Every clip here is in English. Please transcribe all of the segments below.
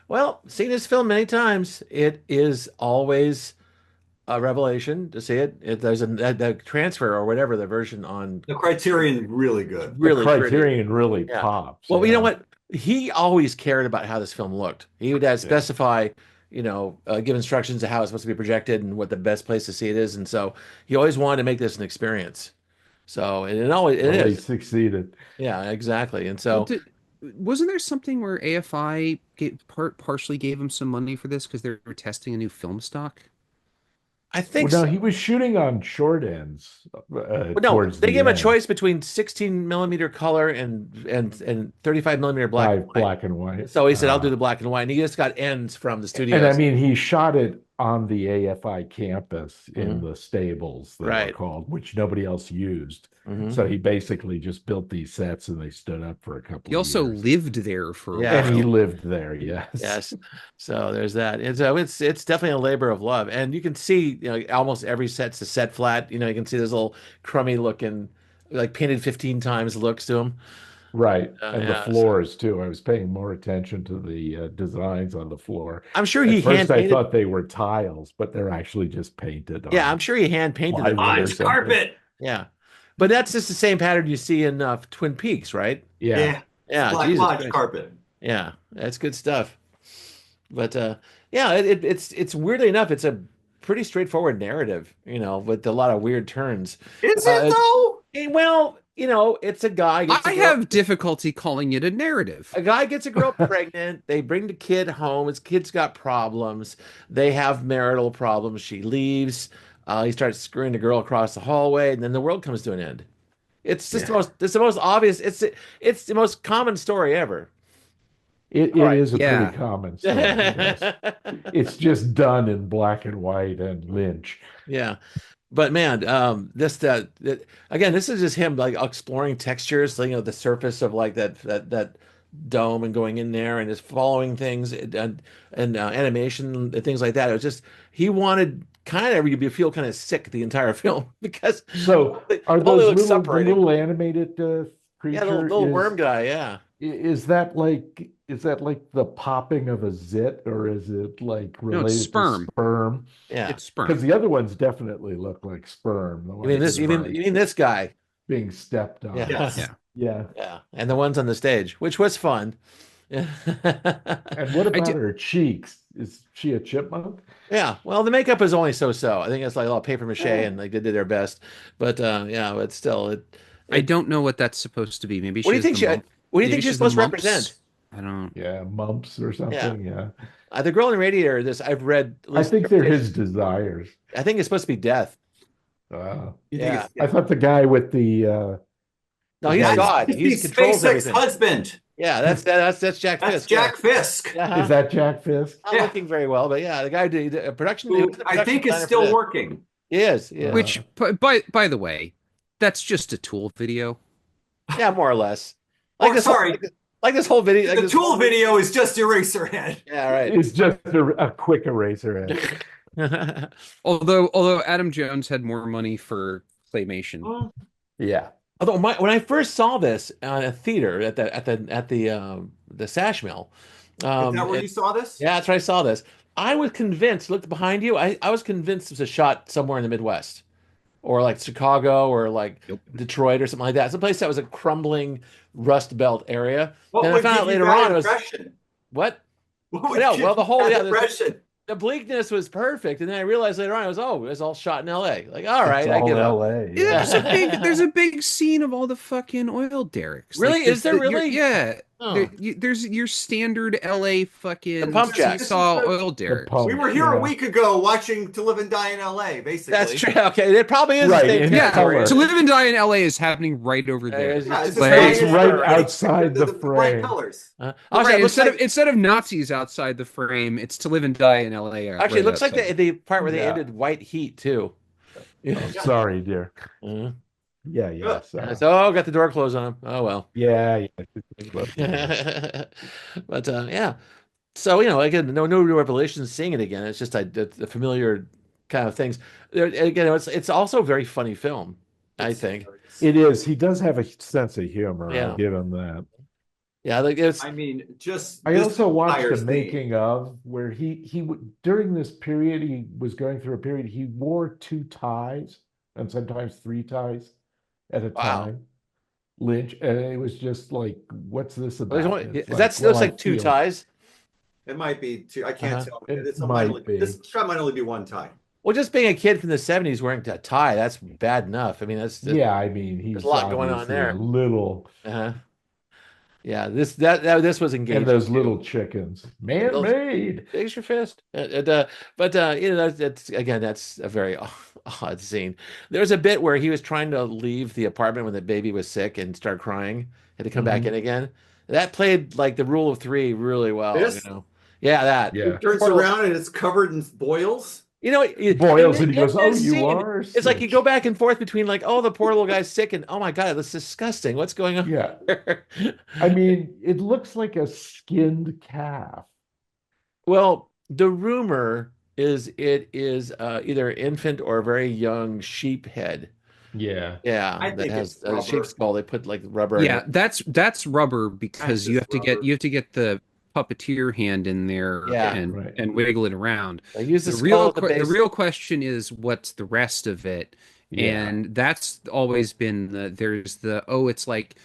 Well, seen this film many times. It is always a revelation to see it. There's the transfer or whatever the version on The Criterion really is good. The really pretty. Criterion really Yeah. pops. Well, you know Yeah. what? He always cared about how this film looked. He would Yeah. specify, give instructions of how it's supposed to be projected and what the best place to see it is. And so he always wanted to make this an experience. So and it Well, he is. succeeded. Yeah, exactly. And Well, so wasn't there something where AFI partially gave him some money for this because they were testing a new film stock? I Well, think no, so. he was shooting on short ends But no, towards they the gave him a end. choice between 16 millimeter color and 35 millimeter black and Five white. black and white. So he said, I'll do the black and white. And he just got ends from the And I studios. mean, he shot it on the AFI campus in Mhm. the stables, they were Right. called, which nobody else used. Mhm. So he basically just built these sets and they stood up for a couple He of also years. lived there for Yeah. And he lived there, yes. Yes. So there's that. And so it's definitely a labor of love. And you can see, almost every set's a set flat. You can see those little crummy looking, like painted 15 times looks to them. Right. And the Yeah. So floors too. I was paying more attention to the designs on the floor. I'm sure At he hand first I painted. thought they were tiles, but they're actually just painted Yeah, on I'm sure he hand painted them. plywood Ah, or it's something. carpet. Yeah. But that's just the same pattern you see in Twin Peaks, right? Yeah. Yeah, Yeah. Black Jesus Lodge Christ. carpet. Yeah. That's good stuff. But yeah, it's weirdly enough, it's a pretty straightforward narrative, with a lot of weird turns. Is it though? Well, it's a guy gets I a girl, have difficulty calling it a narrative. a guy gets a girl pregnant. They bring the kid home. His kid's got problems. They have marital problems. She leaves. He starts screwing the girl across the hallway, and then the world comes to an end. It's just Yeah. it's the most obvious. It's the most common story ever. It All right. is a Yeah. pretty common story, yes. It's just done in black and white and Lynch. Yeah. But man, again, this is just him like exploring textures, the surface of like that dome and going in there and just following things and animation and things like that. It was just he wanted kind of you feel kind of sick the entire film because So are all they those look the separating. little animated Yeah, the creature little worm guy. Yeah. is that like the popping of a zit, or is it like No, it's related to sperm. sperm? Yeah. It's sperm. Because the other ones definitely look like sperm. The You mean ones this? that You are mean you mean this guy? being stepped on. Yeah. Yes. Yeah. Yeah. Yeah. And the ones on the stage, which was fun. Yeah. And what I about do, her cheeks? Is she a chipmunk? Yeah, well, the makeup is only so-so. I think it's like a lot of paper mache, Eh, and like they did their best. But yeah, but still, I it. don't know what that's supposed to be. Maybe What she do you has think the she? mump. What do you Maybe think she's she's the supposed to mumps. represent? I don't. yeah, mumps or Yeah, something. Yeah. the girl in the radiator. This I've read at I least think they're interpretation. his desires. I think it's supposed to be death. You think Yeah, it's I thought the guy with the no, the he's guy God. That's He the controls SpaceX everything. husband. Yeah, that's Jack That's Fisk. Yeah, Jack Fisk, yeah. is that Jack Fisk? Not Yeah. looking very well, but yeah, the guy did a production. He who was the I production think is designer for still this. working. He is. Yeah, Which, by the way, that's just a Tool video. yeah, more or less. Or This whole, sorry, like this whole video. Like the this Tool whole video is just Eraserhead. Yeah, right. It's just a quick eraser head. Although Adam Jones had more money for claymation. Well, Yeah. Although when I first saw this in a theater at the Sash Mill, is that where you saw this? yeah, that's where I saw this. I was convinced. Looked behind you. I was convinced it was a shot somewhere in the Midwest, or like Chicago, or like Nope. Detroit, or something like that. Someplace that was a crumbling Rust Belt area. What Then I would found give out you later that on it was impression? what? What would No, give well, the you whole that yeah, impression? the bleakness was perfect, and then I realized later on it was all shot in L.A. Like, all right, It's I all give up. LA. Yeah, Yeah. there's a big scene of all the fucking oil derricks. Really? Like, Is there really? yeah. Oh. There's your standard LA fucking pump jacks. seesaw This is oil The derricks. pump, We were here a yeah. week ago watching To Live and Die in LA, basically. That's true. Okay, it probably is Right, the same in Yeah, color. territory. To Live and Die in LA is happening right over there. It's Yeah, just it's just Like, right it's in right there, outside the bright frame. colors. Also, Right, it looks instead like of Nazis outside the frame, it's To Live and Die in LA. actually, it looks like the part where they Yeah. ended White Heat too. Oh, sorry, dear. Mhm. Yeah, yeah. So, got the door closed on him. Oh well. Yeah, yeah. But yeah. So again, no new revelations seeing it again. It's just the familiar kind of things. Again, it's also a very funny film. I think. It is. He does have a sense of humor. Yeah. I'll give him that. Yeah, like it's I mean, just I this also watched entire a scene. making of where during this period he was going through a period he wore two ties and sometimes three ties at a wow. time. Lynch, and it was just like, what's this There's about? only, And it's is that like, well, looks I like two feel ties. It might be two. I can't Uh-huh. tell. it might This be. shot might only be one tie. Well, just being a kid from the 70s wearing a tie, that's bad enough. I mean, Yeah, I mean, there's a he's lot going on obviously a there. little, Uh-huh. Yeah, this was and engaging those too. little chickens, Those man-made. Raise your fist. But you know that's again that's a very odd scene. There was a bit where he was trying to leave the apartment when the baby was sick and start crying, had to come back in Hmm. again. That played like the rule of three really well, you This know. Yeah, that he Yeah, turns portal. around and it's covered in boils. You know, boils, and he in goes, "Oh, this you scene, are it's like you go sick." back and forth between like, oh, the poor little guy's sick, and oh my God, that's disgusting. What's going on Yeah, here? I mean, it looks like a skinned calf. Well, the rumor is it is either infant or a very young sheep head. Yeah, Yeah, I that think has it's a sheep rubber. skull. They put like rubber in Yeah, it. that's rubber That's because just rubber. you have to get the puppeteer hand in there Yeah, right. and wiggle it around. they use the skull at the The base. real question is what's the rest of it? Yeah, And that's always been there's the it's like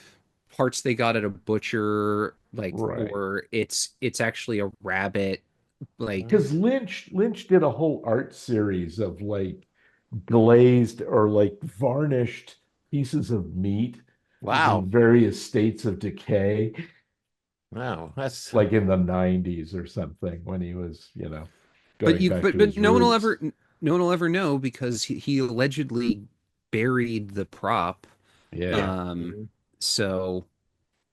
parts they got at a butcher, like, right. or it's actually a rabbit, like. Because Lynch did a whole art series of like glazed or like varnished pieces of meat Wow, in various states of decay, wow, that's like in the 90s or something when he was, But going back to but his roots. no one will ever know because he allegedly buried the prop. Yeah. Um, mhm. so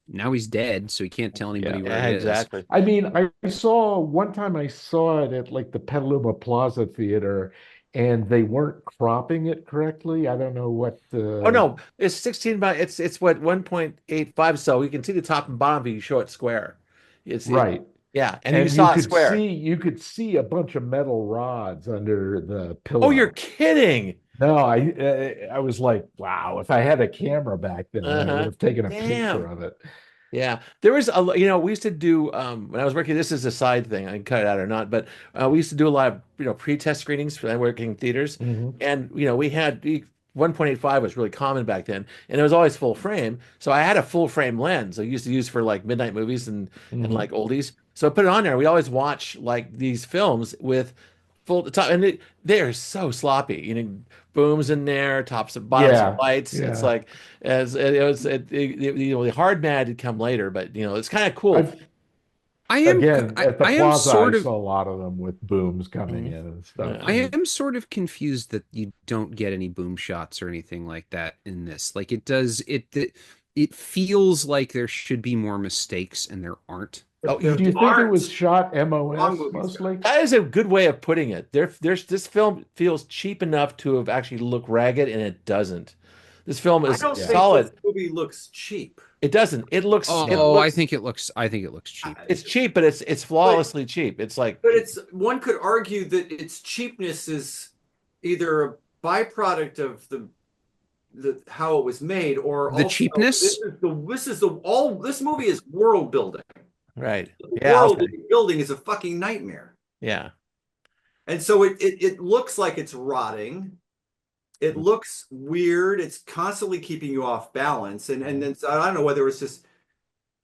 now he's dead, so he can't tell Yeah. anybody where Yeah, it is. exactly. I mean, I saw one time I saw it at like the Petaluma Plaza Theater and they weren't cropping it correctly. I don't know what Oh the no, it's 16 by it's what 1.85, so you can see the top and bottom if you show it square. It right. yeah, and you And you saw it could square. see you could see a bunch of metal rods under the Oh, you're pillow. kidding. No, I was like, wow, if I had a camera back then, I would Uh-huh. have taken a picture Damn. of it. Yeah, there was a, you know, we used to do when I was working. This is a side thing. I can cut it out or not, but we used to do a lot of pre-test screenings for working in theaters, Hmm. and we had 1.85 was really common back then, and it was always full frame. So I had a full frame lens I used to use for like midnight movies and Hmm. like oldies. So I put it on there. We always watch like these films with full top, and they're so sloppy. Booms in there, tops and bottoms of Yeah, lights. It's yeah. like as it was, the hard man had come later, but it's kind of cool. I've again at the I am plaza, I sort of saw a lot of them with booms coming Mhm. in and stuff. Yeah. I And am sort of confused that you don't get any boom shots or anything like that in this. Like it does it feels like there should be more mistakes and there aren't. Oh, But you do there you did. think it was aren't. shot Wrong MOS movie star. mostly? That is a good way of putting it. There's this film feels cheap enough to have actually look ragged, and it doesn't. This film I is don't Yeah. think this solid. movie looks cheap. It doesn't. It Oh, No. looks. I think it looks Uh, cheap. It's cheap, but it's But flawlessly cheap. It's like, but it's one could argue that its cheapness is either a byproduct of the how it was made, or The also cheapness? this is the all this movie is world building. right. The Yeah, world okay. building is a fucking nightmare. Yeah. And so it looks like it's rotting. It looks weird. It's constantly keeping you off balance. And then so I don't know whether it's just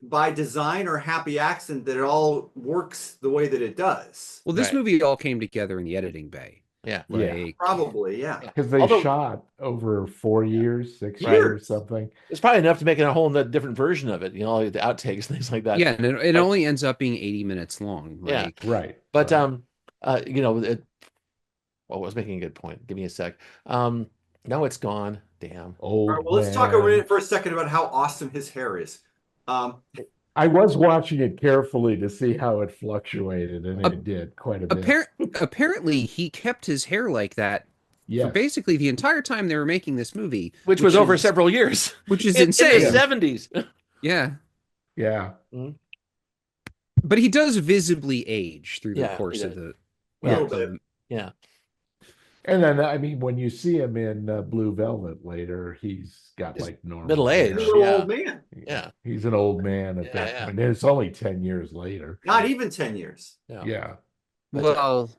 by design or happy accident that it all works the way that it does. Well, this Right. movie all came together in the editing bay. Yeah. Yeah. Like, Probably, yeah. Yeah. Because they Although, shot over 4 years, six right. years, Years. something. It's probably enough to make a whole different version of it, like the outtakes and things like that. yeah, and it But only ends up being 80 minutes long. yeah. Like, Right, But right. well, I was making a good point. Give me a sec. Um, no, it's gone. Damn. All right, Old well, let's talk man. for a second about how awesome his hair is. Um, I was watching it carefully to see how it fluctuated, and a- it did quite a bit. apparently he kept his hair like that for Yes. basically the entire time they were making this movie, Which was over is several years. which is In the insane. 70s. Yeah. Yeah. But he does visibly age through the Yeah, he course of does. the a little Yeah. bit. Yeah. And then, I mean, when you see him in Blue Velvet later, he's got Just like normal middle He's a age. hair. little Yeah. old man. Yeah. He's an old man at Yeah. that Yeah. point. And it's only 10 years later. Not even 10 years. Yeah. Yeah, But Well,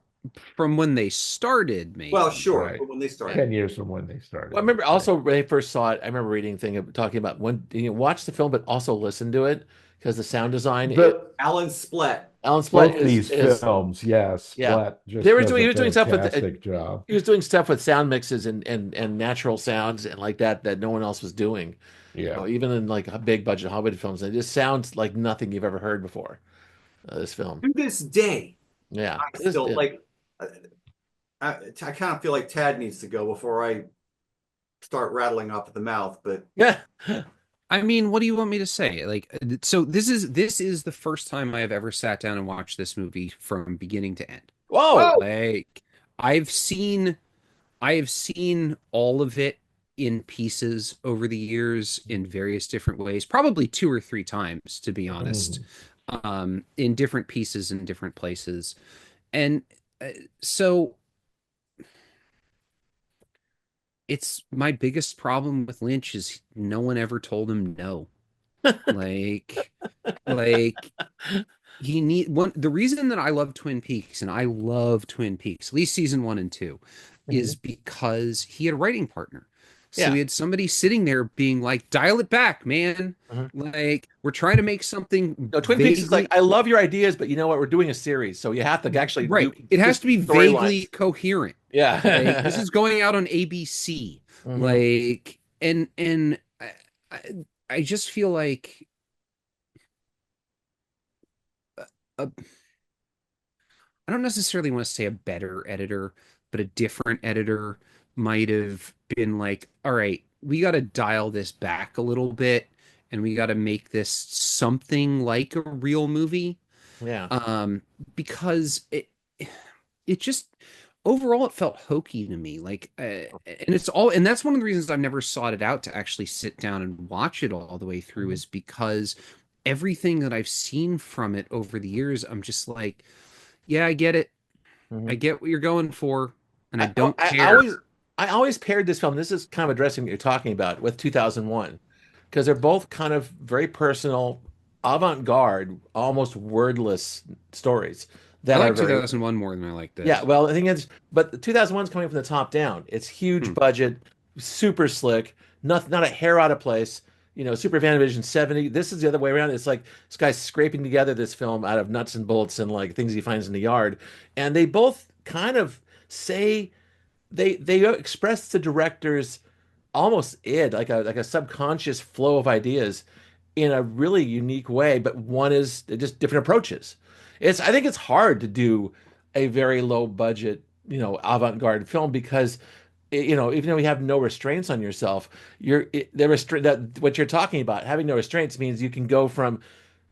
from when they started, Well, maybe. sure, right. but when they yeah. started. 10 years from when they Well, I started, remember let's say. also when I first saw it, I remember reading a thing talking about when you watch the film, but also listen to it because the sound design, The Alan Splet. Alan Splet both these is films, yeah, yeah. Splat They just were does doing a he was doing stuff with fantastic job. he was doing stuff with sound mixes and natural sounds and like that that no one else was doing. You Yeah. know, even in like big budget Hollywood films, it just sounds like nothing you've ever heard before. This film, To this day, yeah, I still like, uh, I kind of feel like Tad needs to go before I start rattling off at the mouth, but yeah. I mean, what do you want me to say? Like, so this is the first time I have ever sat down and watched this movie from beginning to end. Whoa. whoa, Like, I've seen I have seen all of it in pieces over the years in various different ways, probably two or three times, to be honest, Mhm. in different pieces in different places. And uh, so it's my biggest problem with Lynch is no one ever told him no. Like, like he need one. The reason that I love Twin Peaks and I love Twin Peaks, at least season one and two, is Mhm. because he had a writing partner. So Yeah. he had somebody sitting there being like, dial it back, man. Mhm. Like, we're trying to make something No, Twin Peaks is like, vaguely I love your ideas, but you know what? We're doing a series, so you have to actually right. do It has to be consistent vaguely storylines. coherent. Like, this Yeah. is going out on ABC. Hmm. Like, and I, I just feel like a I don't necessarily want to say a better editor, but a different editor might have been like, all right, we got to dial this back a little bit and we got to make this something like a real movie. Yeah. Um, because it just overall it felt hokey to me. Like, and it's all, and that's one of the reasons I've never sought it out to actually sit down and watch it all the way through Mhm. is because everything that I've seen from it over the years, I'm just like, yeah, I get it. I Mhm. get what you're going for, and I I, don't I care. always I always paired this film. This is kind of addressing what you're talking about with 2001 because they're both kind of very personal, avant-garde, almost wordless stories I that are like very 2001 more than I like yeah. this. Well, I think it's but the 2001 is coming from the top down. It's huge Hmm. budget, super slick, not a hair out of place. You know, Super Vision 70. This is the other way around. It's like this guy's scraping together this film out of nuts and bolts and like things he finds in the yard, and they both kind of say they express the director's almost id like a subconscious flow of ideas in a really unique way, but one is just different approaches. It's I think it's hard to do a very low budget, you know, avant-garde film because you know, even though you have no restraints on yourself, the restraint that what you're talking about, having no restraints means you can go from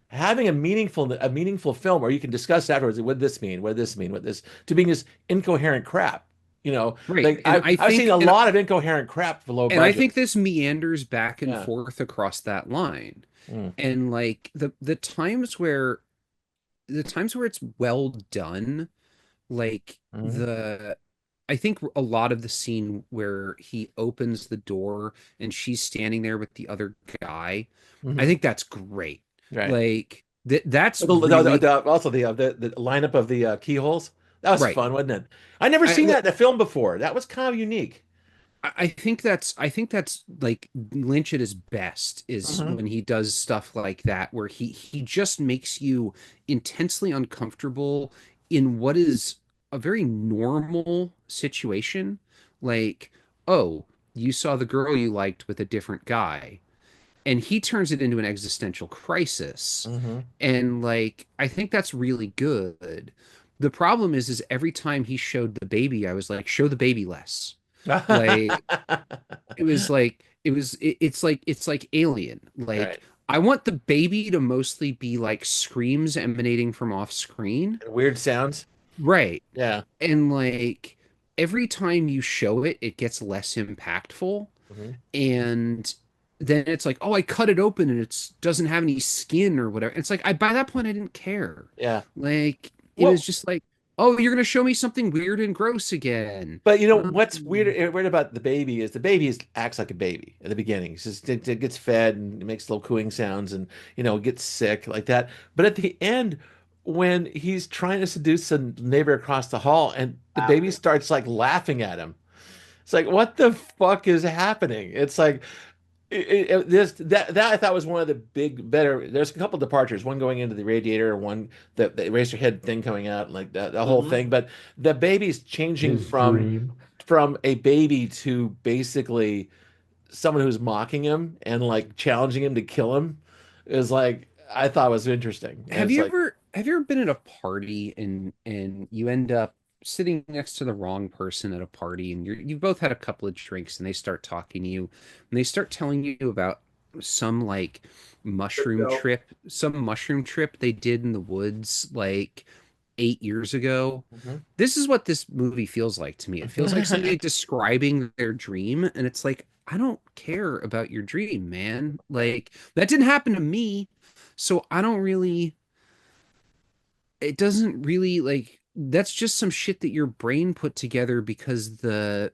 having a meaningful film where you can discuss afterwards, what did this mean? What did this mean? What this to being this incoherent crap. You know, Right. like I've seen a lot of incoherent crap for low And I budget. think this meanders back and Yeah. forth across that line. Mm. And like the times where it's well done, like Hmm. the I think a lot of the scene where he opens the door and she's standing there with the other guy, I Hmm. think that's great. Right. Like that's really Also the lineup of the keyholes. That was right. fun, wasn't it? I never seen I, that in a film before. That was kind of unique. I think that's like Lynch at his best is Hmm. when he does stuff like that where he just makes you intensely uncomfortable in what is a very normal situation. Like, oh, you saw the girl you liked with a different guy, and he turns it into an existential crisis. Hmm. And like I think that's really good. The problem is every time he showed the baby, I was like, show the baby less. Like it was like it's like Alien. Like Right. I want the baby to mostly be like screams emanating from off screen. Weird sounds. Right. Yeah. And like every time you show it, it gets less impactful. Hmm. And then it's like, oh, I cut it open and it doesn't have any skin or whatever. It's like I by that point I didn't care. Yeah. Like it was Well, just like Oh, you're gonna show me something weird and gross again. But you know what's Um, weird about the baby is the baby acts like a baby at the beginning. It's just it gets fed and it makes little cooing sounds and gets sick like that. But at the end, when he's trying to seduce a neighbor across the hall and the baby Laughing. starts like laughing at him, it's like what the fuck is happening? It's like this that I thought was one of the big better. There's a couple departures, one going into the radiator, one the Eraserhead thing coming out, like the whole Hmm. thing. But the baby's changing His from dream. a baby to basically someone who's mocking him and like challenging him to kill him is like I thought was interesting. And it's like, have you ever been at a party and you end up sitting next to the wrong person at a party and you've both had a couple of drinks and they start talking to you and they start telling you about some like Crypto. mushroom trip they did in the woods like 8 years ago. Mhm. This is what this movie feels like to me. It feels like somebody describing their dream, and it's like, I don't care about your dream, man. Like, that didn't happen to me. So I don't really, it doesn't really like, that's just some shit that your brain put together because the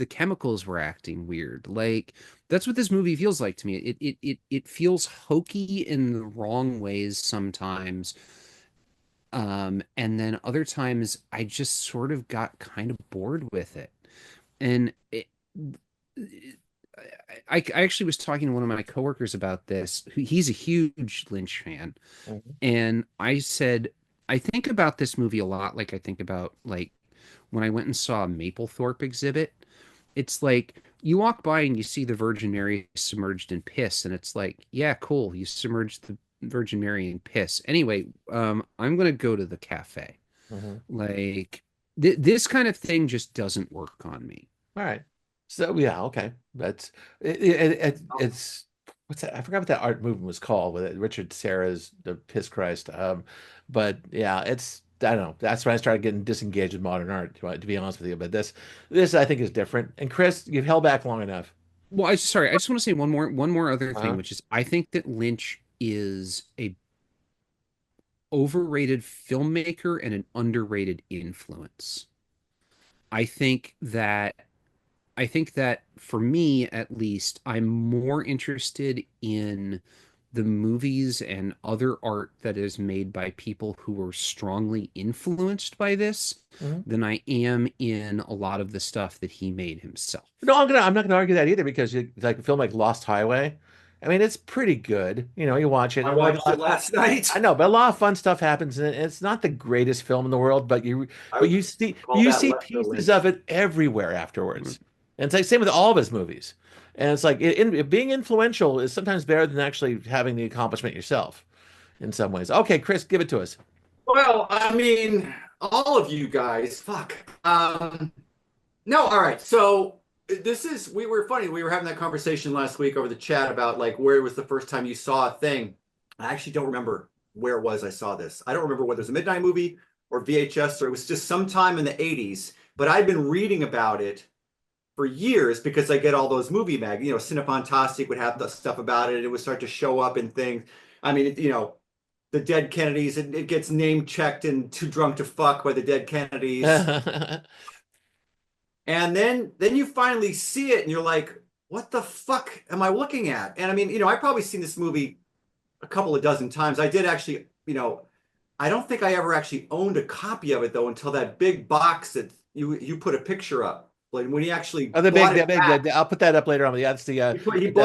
chemicals were acting weird. Like, that's what this movie feels like to me. It feels hokey in the wrong ways sometimes. And then other times I just sort of got kind of bored with it. And I actually was talking to one of my coworkers about this. He's a huge Lynch fan. Mhm. And I said, I think about this movie a lot like I think about like when I went and saw a Mapplethorpe exhibit. It's like you walk by and you see the Virgin Mary submerged in piss, and it's like, yeah, cool. You submerged the Virgin Mary in piss. Anyway, I'm gonna go to the cafe. Mhm. Like this kind of thing just doesn't work on me. All right. So yeah, okay. That's it's what's that? I forgot what that art movement was called with it. Richard Serra's The Piss Christ. But yeah, it's I don't know. That's when I started getting disengaged with modern art, to be honest with you. But this I think is different. And Chris, you've held back long enough. Well, I just want to say one more other thing, Uh-huh. which is I think that Lynch is a overrated filmmaker and an underrated influence. I think that I think that for me, at least, I'm more interested in the movies and other art that is made by people who were strongly influenced by this Mhm. than I am in a lot of the stuff that he made himself. No, I'm not gonna argue that either because like a film like Lost Highway, I mean it's pretty good. You watch it I and like watched it last night. I know, but a lot of fun stuff happens in it. It's not the greatest film in the world, I would call you that see lesser pieces of Lynch. it everywhere afterwards. And it's like same with all of his movies. And it's like being influential is sometimes better than actually having the accomplishment yourself in some ways. Okay, Chris, give it to us. Well, I mean, all of you guys, fuck. No, all right. So we were funny. We were having that conversation last week over the chat about like where was the first time you saw a thing. I actually don't remember where it was I saw this. I don't remember whether it was a midnight movie or VHS or it was just sometime in the 80s. But I'd been reading about it for years because I get all those movie Cinefantastic would have the stuff about it. It would start to show up in things. I mean, the Dead Kennedys, it gets name checked in Too Drunk to Fuck by the Dead Kennedys. And then you finally see it and you're like, what the fuck am I looking at? And I mean, I've probably seen this movie a couple of dozen times. I did actually, I don't think I ever actually owned a copy of it though until that big box that you put a picture up. Like when he actually Oh, bought it the big, back, I'll put that up later on. Yeah, that's he bought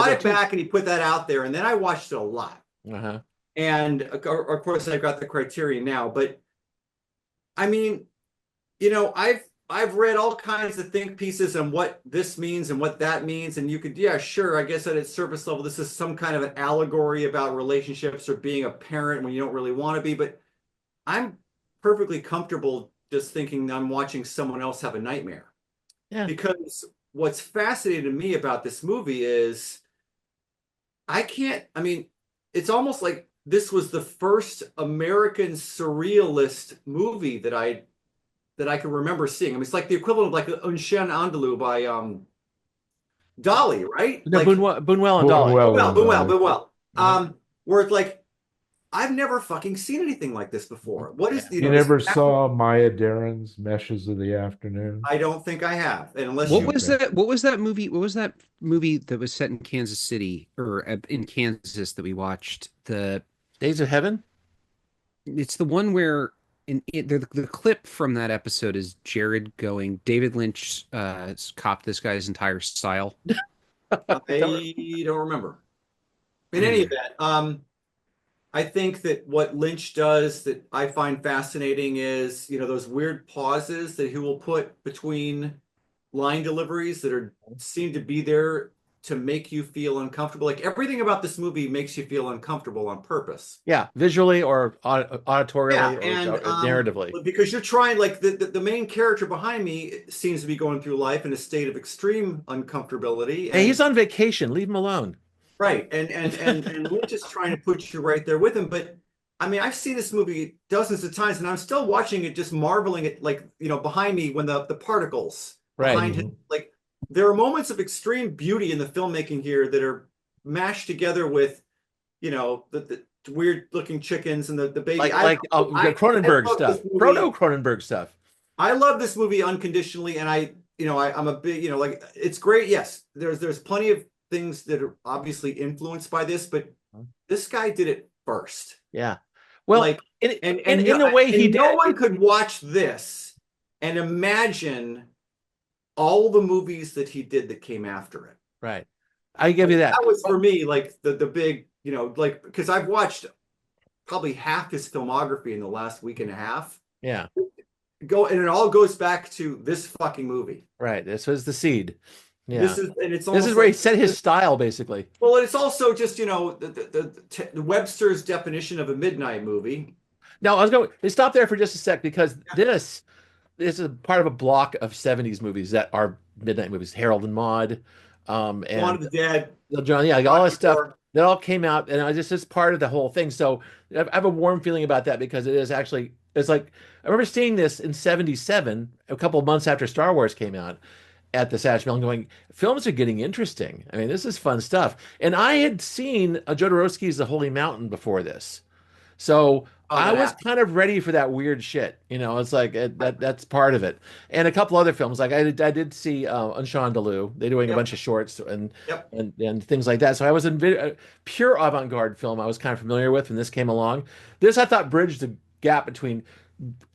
the it two. back and he put that out there. And then I watched it a lot. Uh-huh. And of course I've got the Criterion now, but I mean, I've read all kinds of think pieces on what this means and what that means, and you could, yeah, sure, I guess at its surface level, this is some kind of an allegory about relationships or being a parent when you don't really want to be. But I'm perfectly comfortable just thinking I'm watching someone else have a nightmare Yeah. because what's fascinating to me about this movie is I can't. I mean, it's almost like this was the first American surrealist movie that I can remember seeing. I mean, it's like the equivalent of like Un Chien Andalou by Dolly, right? No, Like Buñuel and Dolly. Buñuel Buñuel, and Buñuel, Dolly. Buñuel. Uh-huh. Where it's like I've never fucking seen anything like this before. What is, Yeah. You this never saw Maya Deren's Meshes of the Afternoon? I don't think I have, unless What you. was Okay. that? What was that movie? What was that movie that was set in Kansas City or in Kansas that we watched? Days of Heaven? It's the one where the clip from that episode is Jared going, David Lynch copped this guy's entire style. I don't I don't remember. In any remember. event, I think that what Lynch does that I find fascinating is, those weird pauses that he will put between line deliveries that are seem to be there to make you feel uncomfortable. Like everything about this movie makes you feel uncomfortable on purpose. Yeah, visually or Yeah, auditorially or and narratively. because you're trying, like the main character behind me seems to be going through life in a state of extreme uncomfortability, Hey, and he's on vacation. Leave him alone. right, and Lynch is trying to put you right there with him. But I mean, I've seen this movie dozens of times, and I'm still watching it, just marveling at, like, behind me when the particles Right. behind him, like there are moments of extreme beauty in the filmmaking here that are mashed together with, the weird looking chickens and the baby. The I Cronenberg love this stuff, proto movie. Cronenberg stuff. I love this movie unconditionally, and I'm a big, like, it's great. Yes, there's plenty of things that are obviously influenced by this, but this guy did it first. Yeah. Well, Like, in the way he and no did. one could watch this and imagine all the movies that he did that came after it. Right. I give Like, you that. that was for me, like the big, like, because I've watched probably half his filmography in the last week and a half. Yeah. And it all goes back to this fucking movie. Right. This was the seed. Yeah. It's This is almost where he like, set his style, basically. well, it's also just, the Webster's definition of a midnight movie. Now, I was going to stop there for just a sec because this is part of a block of 70s movies that are midnight movies. Harold and Maude, Dawn and of the Dead, John, yeah, all that Rocky stuff Horror. that all came out, and I just it's part of the whole thing. So I have a warm feeling about that because it is actually it's like I remember seeing this in '77, a couple of months after Star Wars came out at the Sash Mill, and going, films are getting interesting. I mean, this is fun stuff. And I had seen Jodorowsky's The Holy Mountain before this. So Oh, I that was happened. kind of ready for that weird shit. It's like that's part of it. And a couple other films, like I did see Unshawn They're doing a Yep. bunch of shorts and Yep. and things like that. So I was in a pure avant-garde film I was kind of familiar with when this came along. This I thought bridged the gap between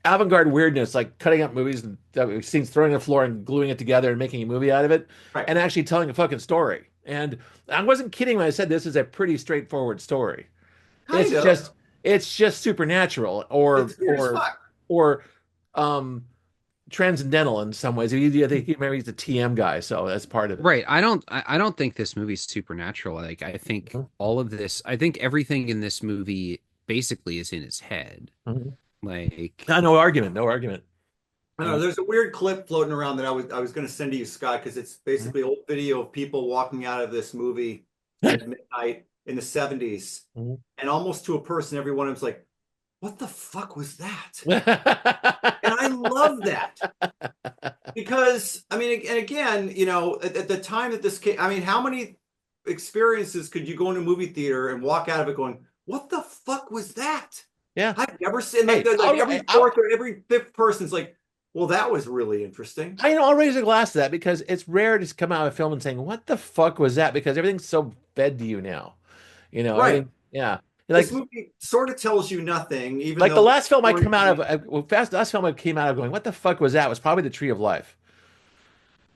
avant-garde weirdness, like cutting up movies that we've seen, throwing on the floor and gluing it together and making a movie out of it, Right. and actually telling a fucking story. And I wasn't kidding when I said this is a pretty straightforward story. It's Kind of. just it's just supernatural It's weird as fuck. or um transcendental in some ways. I think maybe he's a TM guy, so that's part of it. Right. I don't think this movie's supernatural. Like I think Mhm. all of this, I think everything in this movie basically is in his head. Mhm. Like No argument, no argument. I don't know. There's a weird clip floating around that I was going to send to you, Scott, because it's Mhm. basically old video of people walking out of this movie at midnight in the 70s, Mhm. and almost to a person, every one of them's like, "What the fuck was that?" Mhm. And I love that because, I mean, and again, at the time that this came, I mean, how many experiences could you go into a movie theater and walk out of it going, "What the fuck was that?" Yeah. I've never seen, Hey, like every fourth or every fifth person's like, "Well, that was really interesting." I'll raise a glass to that because it's rare to come out of a film and saying, "What the fuck was that?" Because everything's so fed to you now. Right. Everything. Yeah. This Like movie sort of tells you nothing, even like the though the last film I story come out of, last film I came out of going, "What the fuck was that?" Was probably The Tree of Life.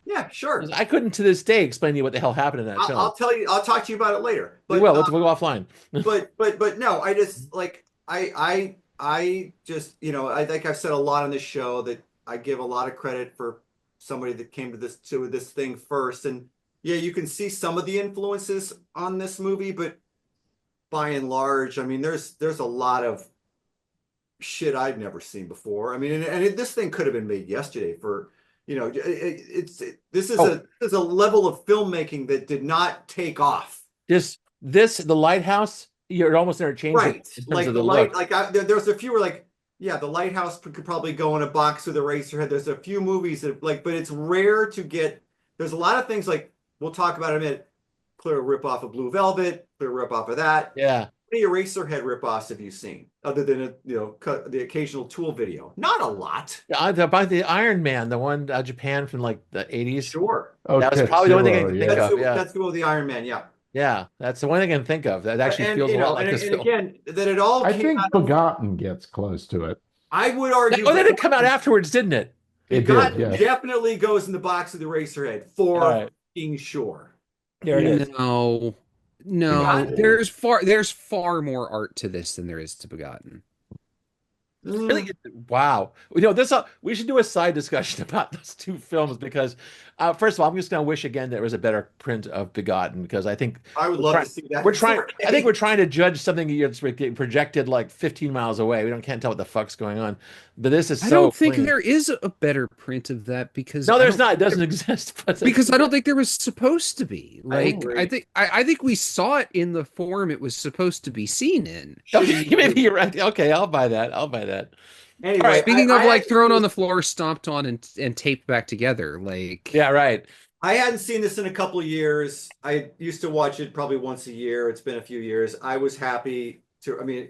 yeah, sure. I couldn't to this day explain to you what the hell happened in that I'll film. tell you. I'll talk to you about it later. We But will. We'll go offline. but no, I just, like, I just, I think I've said a lot on this show that I give a lot of credit for somebody that came to this thing first. And yeah, you can see some of the influences on this movie, but by and large, I mean, there's a lot of shit I've never seen before. I mean, this thing could have been made yesterday for, Oh, this is a level of filmmaking that did not take off. the Lighthouse. You're almost interchangeable Right. in terms Like of the the light, look. like there's a few where, like, yeah, the Lighthouse could probably go in a box with Eraserhead. There's a few movies that, like, but it's rare to get, there's a lot of things, like we'll talk about in a minute, clear rip off of Blue Velvet, clear rip off of that. Yeah. many Eraserhead ripoffs have you seen, other than the occasional Tool video? Not a lot. About the Iron Man, the one Japan from like the 80s. Sure. Oh, That was probably the only thing I Tetsuo, can think yeah. of. Yeah. That's the one with the Iron Man. Yeah. Yeah. That's the one thing I can think of that actually And feels a lot like and, this and film. again, that it all I came think out. Begotten gets close to it. I would argue Oh, that did come out afterwards, didn't it? It did, Begotten yes. definitely goes in the box of the Eraserhead All for right. being sure. There it is. No, no. Begotten. There's far more art to this than there is to Begotten. Really, wow. We should do a side discussion about those two films because, first of all, I'm just going to wish again there was a better print of Begotten because I think I would love to see that. we're trying. I think we're trying to judge something that's getting projected like 15 miles away. We can't tell what the fuck's going on. But this is I so don't think clean. there is a better print of that because No, there's not. It doesn't exist. But because I don't think there was supposed to be. Like agree. I think we saw it in the form it was supposed to be seen in. okay, maybe you're right. Okay, I'll buy that. I'll buy that. Anyway, All right, Speaking of I like thrown on actually- the floor, stomped on, and taped back together, like Yeah, right. I hadn't seen this in a couple of years. I used to watch it probably once a year. It's been a few years. I was happy to, I mean,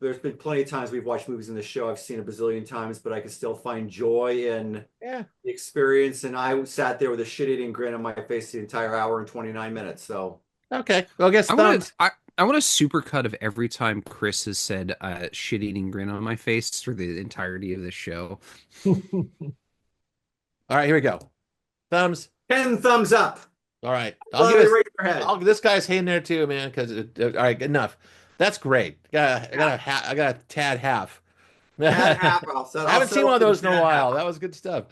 there's been plenty of times we've watched movies in the show I've seen a bazillion times, but I could still find joy in Yeah. the experience. And I sat there with a shit-eating grin on my face the entire hour and 29 minutes. So Okay. Well, I guess I want thumbs. to I want a supercut of every time Chris has said shit-eating grin on my face through the entirety of this show. All right, here we go. Thumbs. 10 thumbs up. All right. Love Eraserhead. This guy's hitting there too, man. Because all right, good enough. That's great. I got a tad half. Tad half. I haven't seen one of those in a Tad while. half. That was good stuff.